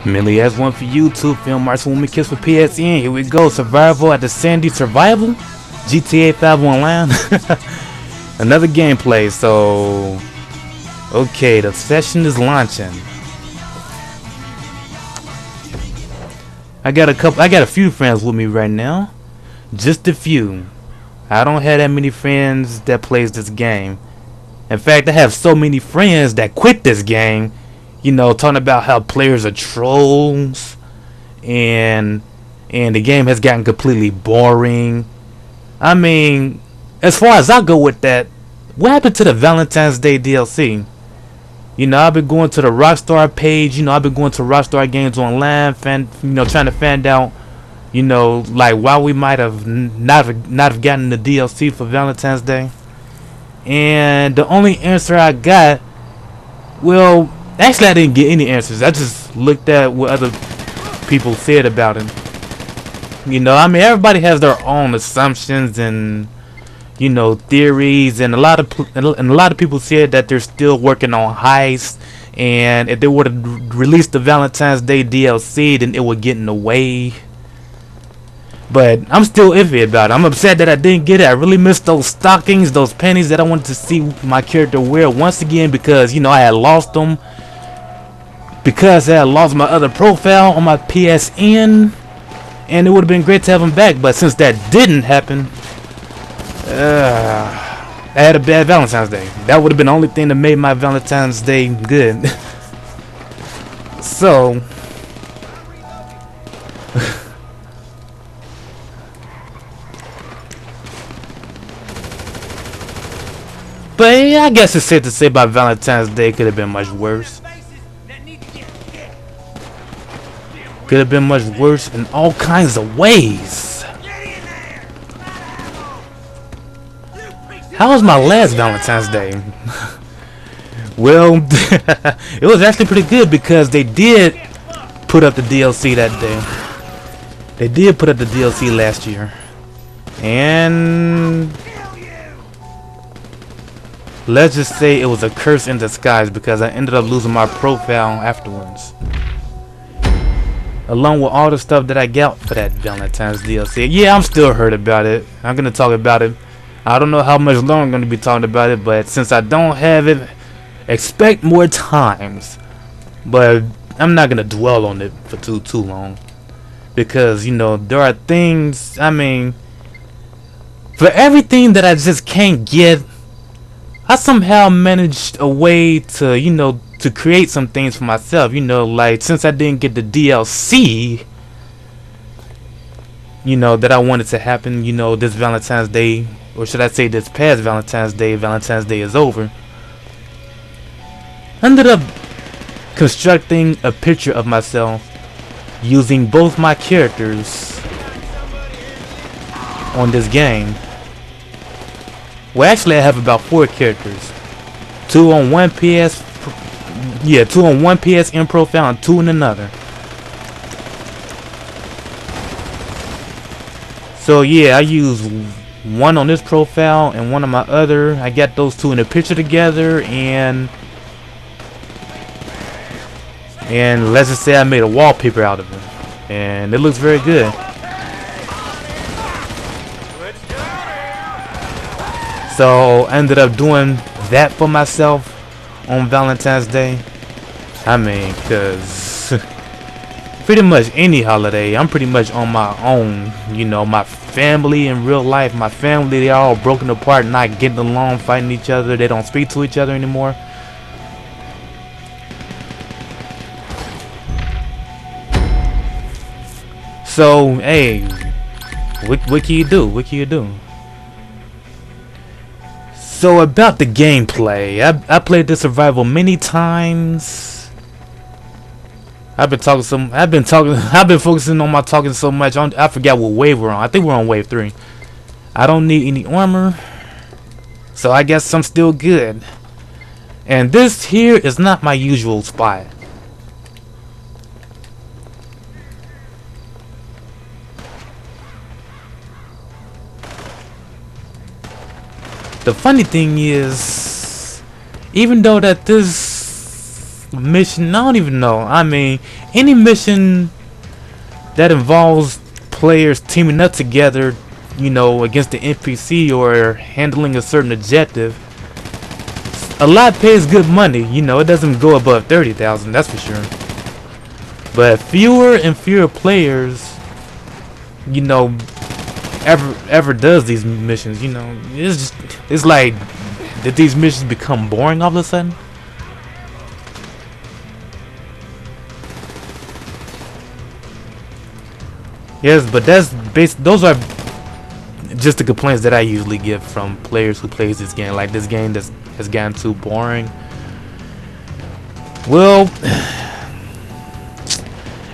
Millie has one for YouTube. Film Arts Woman Kiss for PSN. Here we go. Survival at the Sandy Survival. GTA 5 Online. Another gameplay. So, okay, the session is launching. I got a few friends with me right now. Just a few. I don't have that many friends that plays this game. In fact, I have so many friends that quit this game. You know, talking about how players are trolls, and the game has gotten completely boring. I mean, as far as I go with that, what happened to the Valentine's Day DLC? You know, I've been going to the Rockstar page. You know, I've been going to Rockstar Games Online, trying to find out, you know, like why we might have not have gotten the DLC for Valentine's Day. And the only answer I got, well, actually I didn't get any answers. I just looked at what other people said about it. You know, I mean, everybody has their own assumptions and, you know, theories, and a lot of people said that they're still working on heists, and if they would have released the Valentine's Day DLC, then it would get in the way. But I'm still iffy about it. I'm upset that I didn't get it. I really missed those stockings, those panties that I wanted to see my character wear once again, because, you know, I had lost them. Because I had lost my other profile on my PSN, and it would have been great to have them back. But since that didn't happen, I had a bad Valentine's Day. That would have been the only thing that made my Valentine's Day good. So, but yeah, I guess it's safe to say my Valentine's Day could have been much worse. Could have been much worse in all kinds of ways. How was my last Valentine's Day? Well, it was actually pretty good, because they did put up the DLC that day. They did put up the DLC last year. And let's just say it was a curse in disguise, because I ended up losing my profile afterwards, along with all the stuff that I got for that Valentine's DLC. Yeah, I'm still hurt about it. I'm gonna talk about it. I don't know how much longer I'm gonna be talking about it, but since I don't have it, expect more times. But I'm not gonna dwell on it for too long, because, you know, there are things, I mean, for everything that I just can't get, I somehow managed a way to, you know, to create some things for myself. You know, like, since I didn't get the DLC, you know, that I wanted to happen, you know, this Valentine's Day, or should I say this past Valentine's Day is over, I ended up constructing a picture of myself using both my characters on this game. Well, actually, I have about 4 characters. 2 on one PS, yeah, 2 on one PSN profile and 2 in another. So yeah, I use one on this profile and one on my other. I got those 2 in a picture together, and let's just say I made a wallpaper out of it, and it looks very good. So I ended up doing that for myself on Valentine's Day. I mean, cause pretty much any holiday, I'm pretty much on my own. You know, my family in real life, my family, they're all broken apart, not getting along, fighting each other. They don't speak to each other anymore. So, hey, what can you do? What can you do? So about the gameplay, I played this survival many times. I've been focusing on my talking so much. I forgot what wave we're on. I think we're on wave 3. I don't need any armor, so I guess I'm still good. And this here is not my usual spot. The funny thing is, even though that this mission, I don't even know. I mean, any mission that involves players teaming up together, you know, against the NPC or handling a certain objective, a lot pays good money. You know, it doesn't go above 30,000, that's for sure. But fewer and fewer players, you know, ever does these missions. You know, it's like, did these missions become boring all of a sudden? Yes, but those are just the complaints that I usually get from players who plays this game. Like, this game has gotten too boring. Well,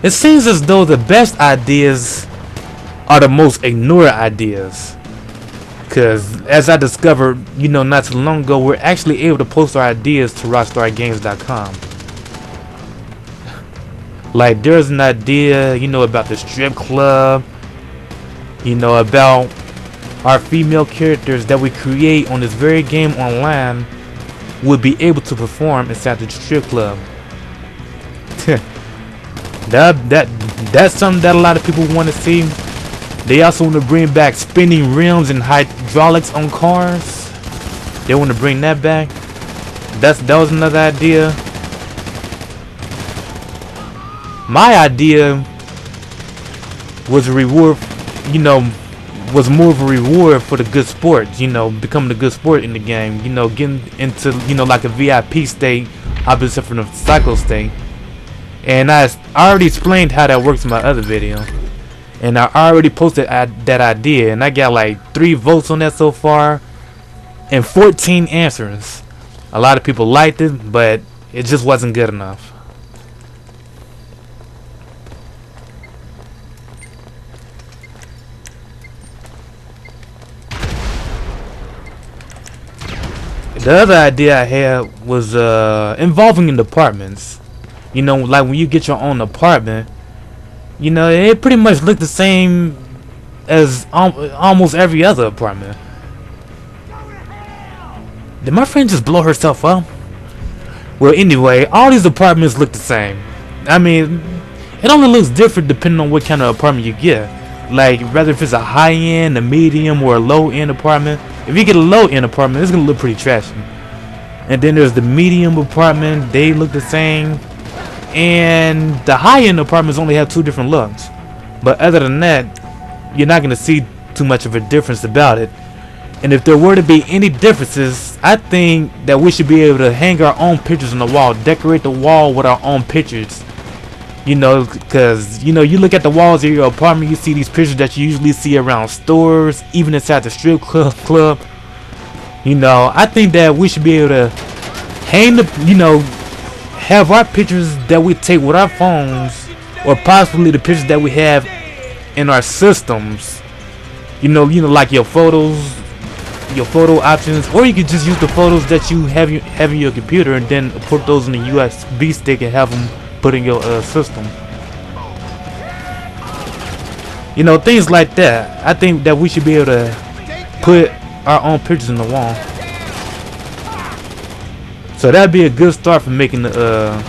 it seems as though the best ideas are the most ignored ideas. Because as I discovered, you know, not too long ago, we're actually able to post our ideas to rockstargames.com. Like, there's an idea, you know, about the strip club, you know, about our female characters that we create on this very game online would be able to perform inside the strip club. That's something that a lot of people want to see. They also want to bring back spinning rims and hydraulics on cars. They want to bring that back. That was another idea. My idea was a reward, you know, was more of a reward for the good sport, you know, becoming a good sport in the game, you know, getting into, you know, like a VIP state, opposite from the cycle state. And I already explained how that works in my other video. And I already posted that idea, and I got like 3 votes on that so far and 14 answers. A lot of people liked it, but it just wasn't good enough. The other idea I had was involving in apartments. You know, like when you get your own apartment, you know, it pretty much looked the same as almost every other apartment. Did my friend just blow herself up? Well, anyway, all these apartments look the same. I mean, it only looks different depending on what kind of apartment you get. Like, whether if it's a high-end, a medium, or a low-end apartment. If you get a low-end apartment, it's gonna look pretty trashy. And then there's the medium apartment, they look the same. And the high-end apartments only have 2 different looks. But other than that, you're not gonna see too much of a difference about it. And if there were to be any differences, I think that we should be able to hang our own pictures on the wall, decorate the wall with our own pictures. You know, because, you know, you look at the walls of your apartment, you see these pictures that you usually see around stores, even inside the strip club. You know, I think that we should be able to hang the, you know, have our pictures that we take with our phones, or possibly the pictures that we have in our systems. You know, like your photos, your photo options, or you could just use the photos that you have in your computer and then put those in the USB stick and have them put in your system. You know, things like that. I think that we should be able to put our own pictures in the wall. So that'd be a good start for making the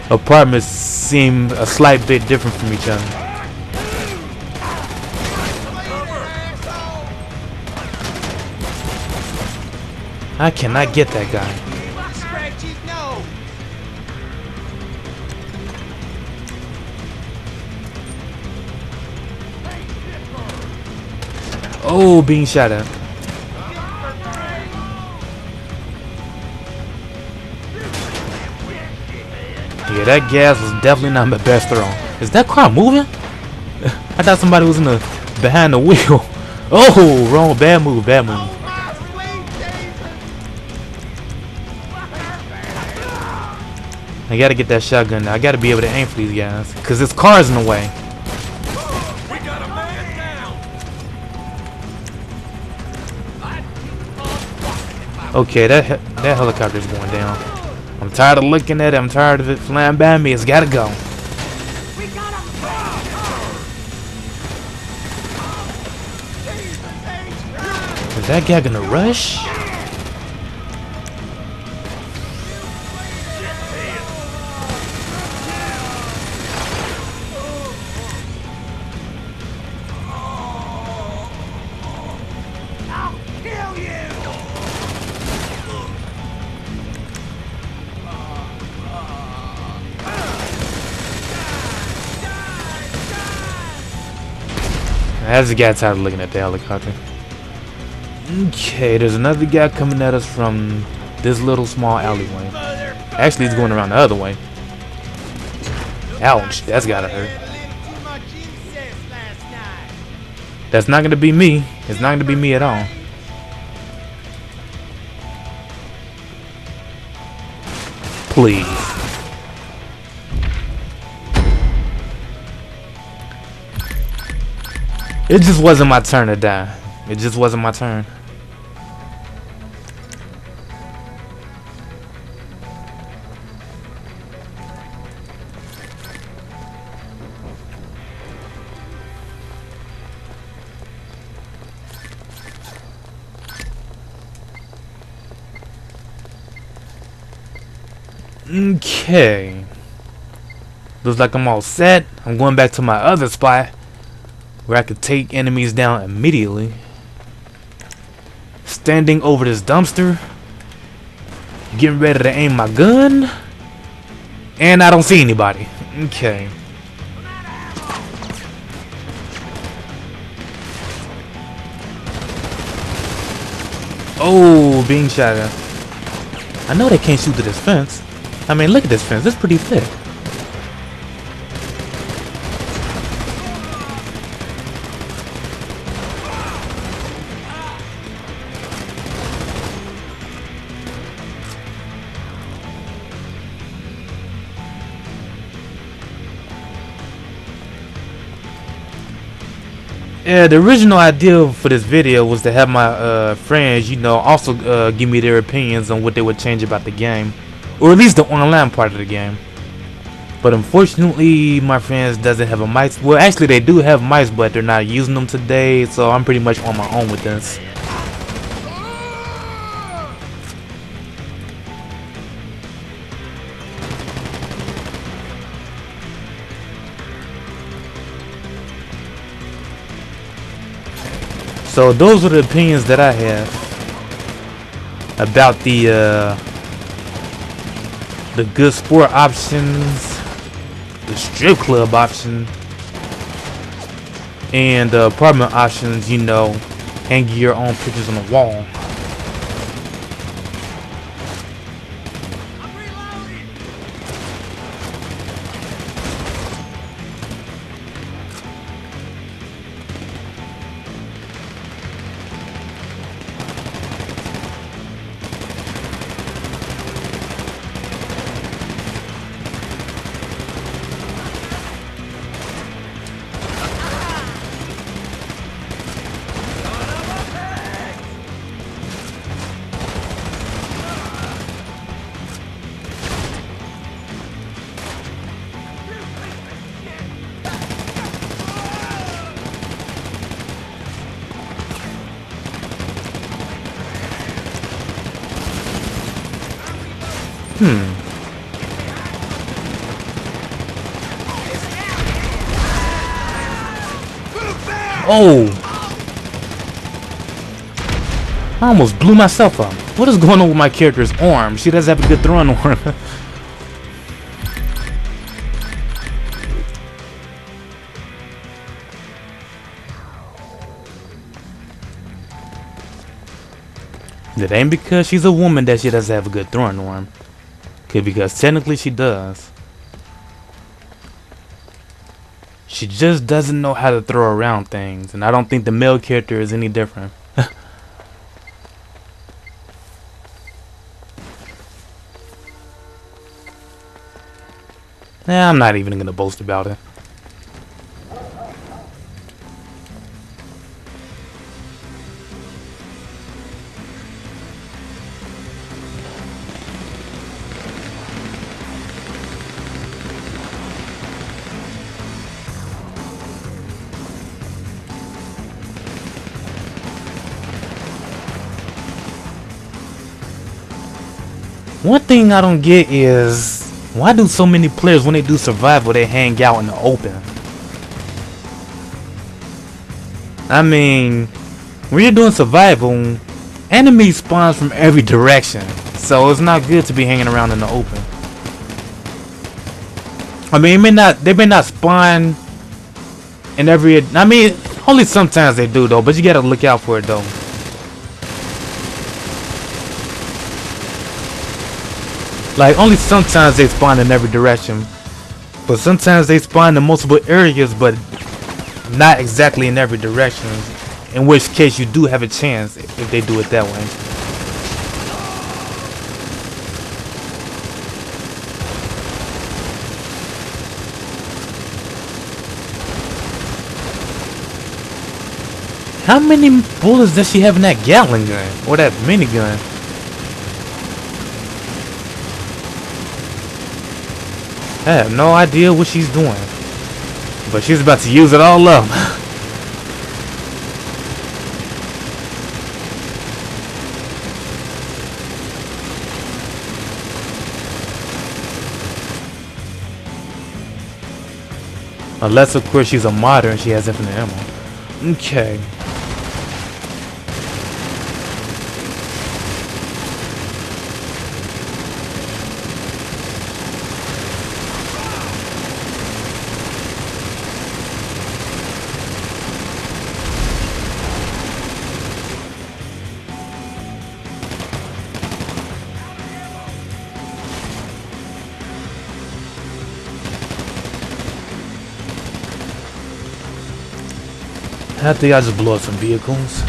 apartments seem a slight bit different from each other. I cannot get that guy. Oh, being shot at. Yeah, that gas was definitely not my best throw. Is that car moving? I thought somebody was behind the wheel. Oh, wrong, bad move, bad move. I gotta get that shotgun now. I gotta be able to aim for these guys, cause this car's in the way. Okay, that helicopter's going down. I'm tired of looking at it. I'm tired of it flying by me. It's gotta go. Is that guy gonna rush? I just got tired of looking at the helicopter. Okay, there's another guy coming at us from this little small alleyway. Actually, he's going around the other way. Ouch, that's gotta hurt. That's not gonna be me. It's not gonna be me at all. Please. It just wasn't my turn to die. It just wasn't my turn. Okay. Looks like I'm all set. I'm going back to my other spot where I could take enemies down immediately. Standing over this dumpster. Getting ready to aim my gun. And I don't see anybody. Okay. Oh, being shot at. I know they can't shoot through this fence. I mean, look at this fence. It's pretty thick. Yeah, the original idea for this video was to have my friends, you know, also give me their opinions on what they would change about the game, or at least the online part of the game. But unfortunately, my friends doesn't have a mic. Well, actually, they do have mics, but they're not using them today, so I'm pretty much on my own with this. So those are the opinions that I have about the good sport options, the strip club option, and the apartment options, you know, hanging your own pictures on the wall. Oh! I almost blew myself up. What is going on with my character's arm? She doesn't have a good throwing arm. It ain't because she's a woman that she doesn't have a good throwing arm. Because technically she does. She just doesn't know how to throw around things, and I don't think the male character is any different. Nah, I'm not even gonna boast about it. One thing I don't get is, why do so many players, when they do survival, they hang out in the open? I mean, when you're doing survival, enemies spawn from every direction, so it's not good to be hanging around in the open. I mean, they may not spawn in every. I mean, Only sometimes they do though, but you gotta look out for it though. Like only sometimes they spawn in every direction, but sometimes they spawn in multiple areas, but not exactly in every direction. In which case you do have a chance if they do it that way. How many bullets does she have in that Gatling gun? Or that minigun? I have no idea what she's doing. But she's about to use it all up. Unless of course she's a modder and she has infinite ammo. Okay. I think I just blew up some vehicles.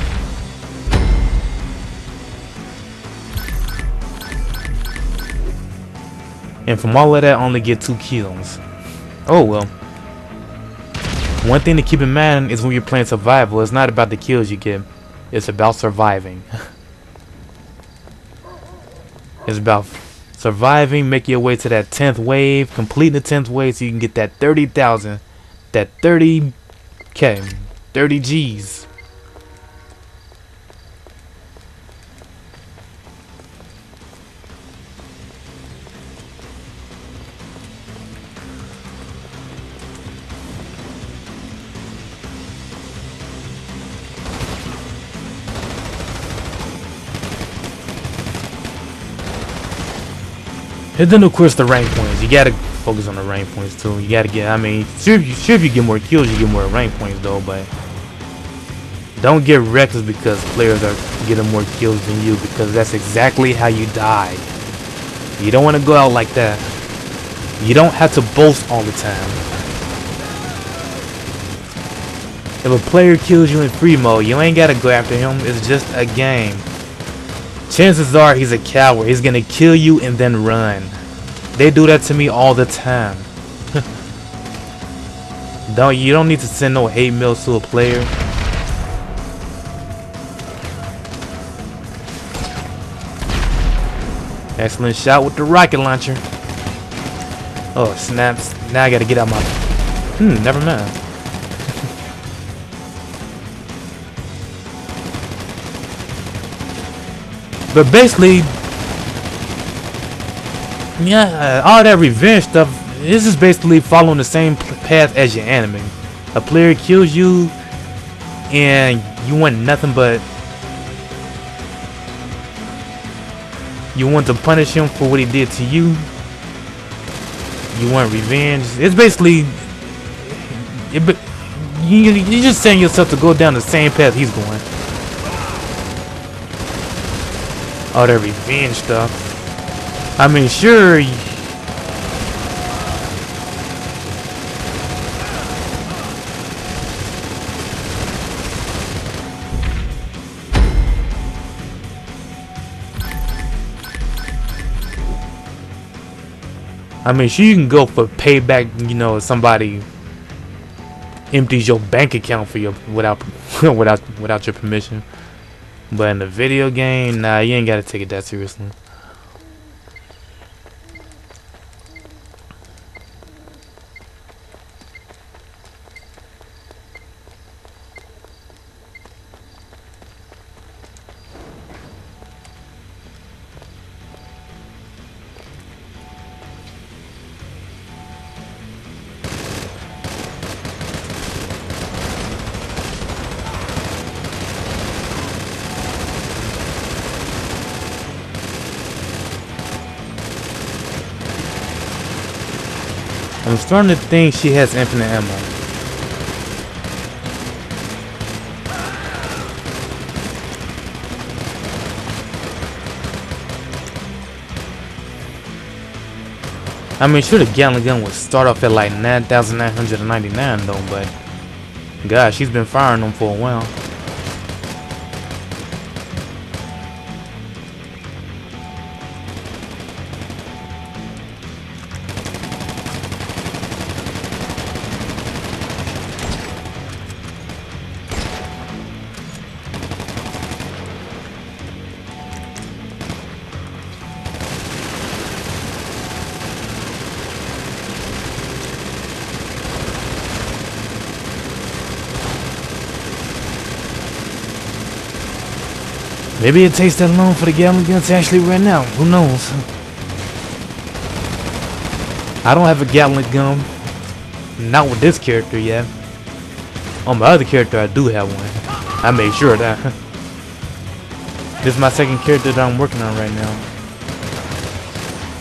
And from all of that, I only get 2 kills. Oh well. One thing to keep in mind is when you're playing survival, it's not about the kills you get. It's about surviving. It's about surviving, make your way to that 10th wave, completing the 10th wave so you can get that 30,000, that 30K. 30 G's. And then of course the rank points. You gotta focus on the rank points too. You gotta get, I mean, sure if you get more kills, you get more rank points though, but don't get reckless because players are getting more kills than you, because that's exactly how you die. You don't want to go out like that. You don't have to boast all the time. If a player kills you in free mode, you ain't gotta go after him. It's just a game. Chances are he's a coward. He's gonna kill you and then run. They do that to me all the time. You don't need to send no hate mails to a player. Excellent shot with the rocket launcher. Oh snaps. Now I gotta get out my... never mind. But basically, yeah, all that revenge stuff is just basically following the same path as your enemy. A player kills you and you want nothing but... You want to punish him for what he did to you. You want revenge. It's basically... You're just setting yourself to go down the same path he's going. All that revenge stuff. I mean, sure... I mean, sure you can go for payback, you know, if somebody empties your bank account for your without your permission. But in the video game, nah, you ain't gotta take it that seriously. I'm starting to think she has infinite ammo. I mean, sure, the Gatling gun would start off at like 9,999 though, but gosh, she's been firing them for a while. Maybe it takes that long for the Gatling gun to actually run out. Who knows? I don't have a Gatling gun. Not with this character yet. On my other character, I do have one. I made sure of that. This is my second character that I'm working on right now.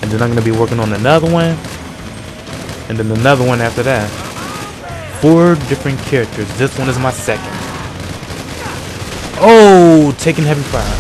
And then I'm going to be working on another one. And then another one after that. 4 different characters. This one is my second. Oh, taking heavy fire.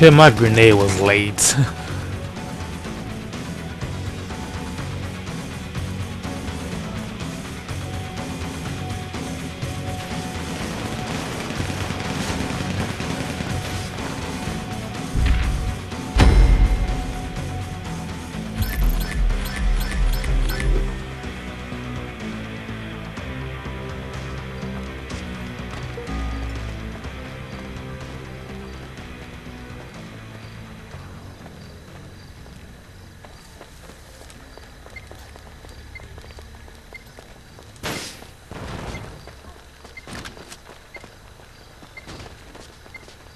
Yeah, my grenade was late.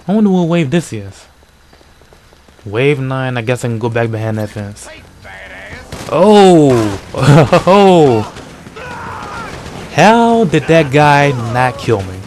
I wonder what wave this is. Wave 9, I guess I can go back behind that fence. Oh! Oh! How did that guy not kill me?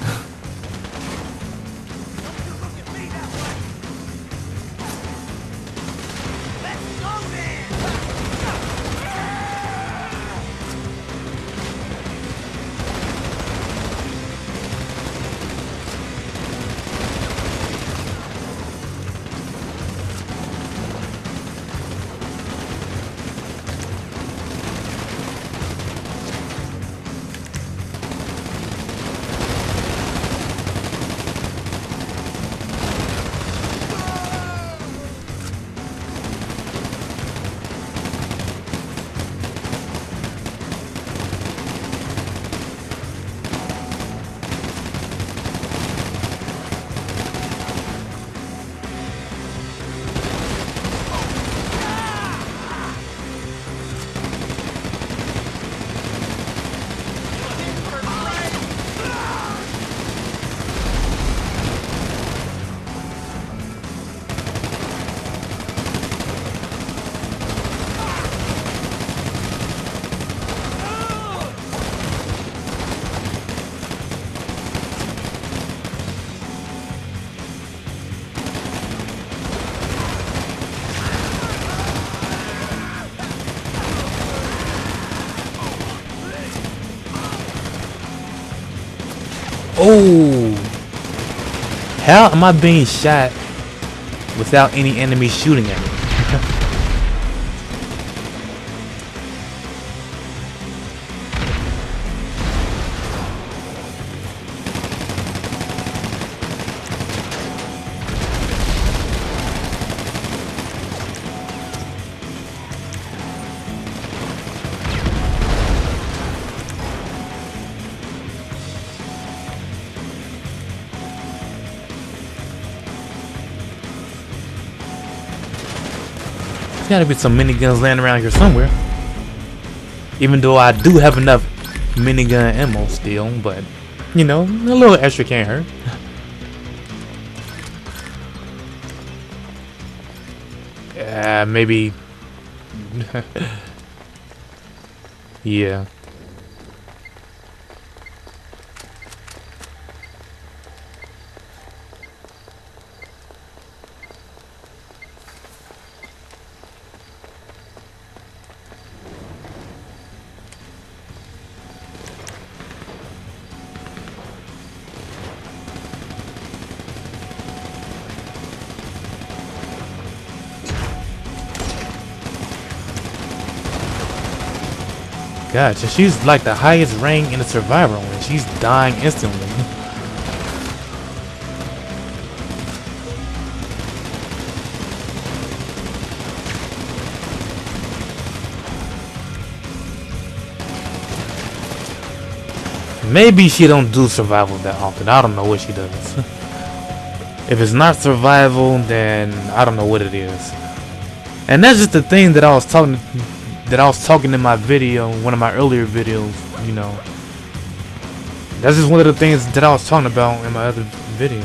Oh! How am I being shot without any enemy shooting at me? There's gotta be some miniguns laying around here somewhere. Even though I do have enough minigun ammo still, but you know, a little extra can't hurt. Yeah, maybe. Yeah. gosh, and she's like the highest rank in the survivor and she's dying instantly. Maybe she don't do survival that often. I don't know what she does. If it's not survival, then I don't know what it is. And that's just the thing that I was talking in my video, one of my earlier videos, you know. That's just one of the things that I was talking about in my other video.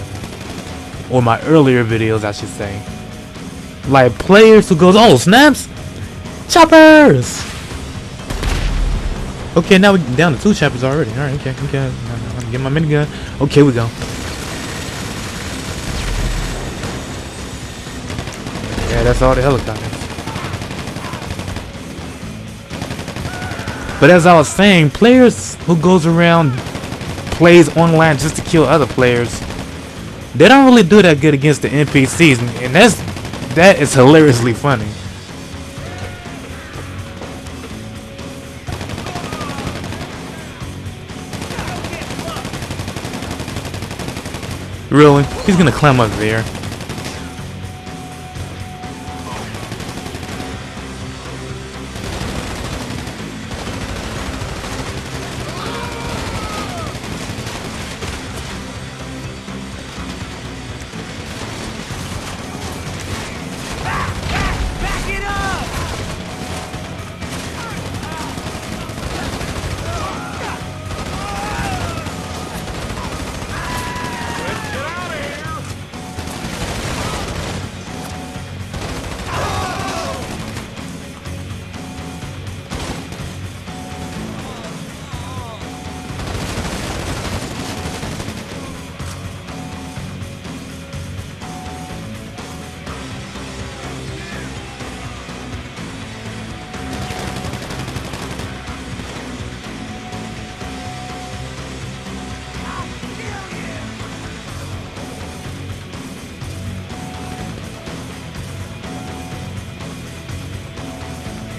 Or my earlier videos, I should say. Like players who goes, oh snaps! Choppers! Okay, now we're down to 2 choppers already. Alright, okay. I'm getting my minigun. Okay, we go. Yeah, that's all the helicopters. But as I was saying, players who goes around plays online just to kill other players, they don't really do that good against the NPCs, and that is hilariously funny. Really? He's gonna climb up there.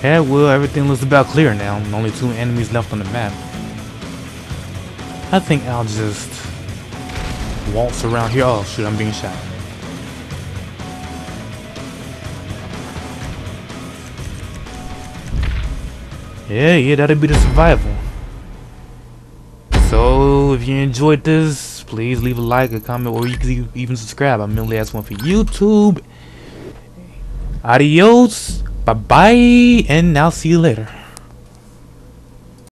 Yeah, well, everything looks about clear now. Only 2 enemies left on the map. I think I'll just waltz around here. Oh shoot, I'm being shot. Yeah, that'll be the survival. So, if you enjoyed this, please leave a like, a comment, or you can even subscribe. I'm mainly asking one for YouTube. Adios. Bye bye, and I'll see you later.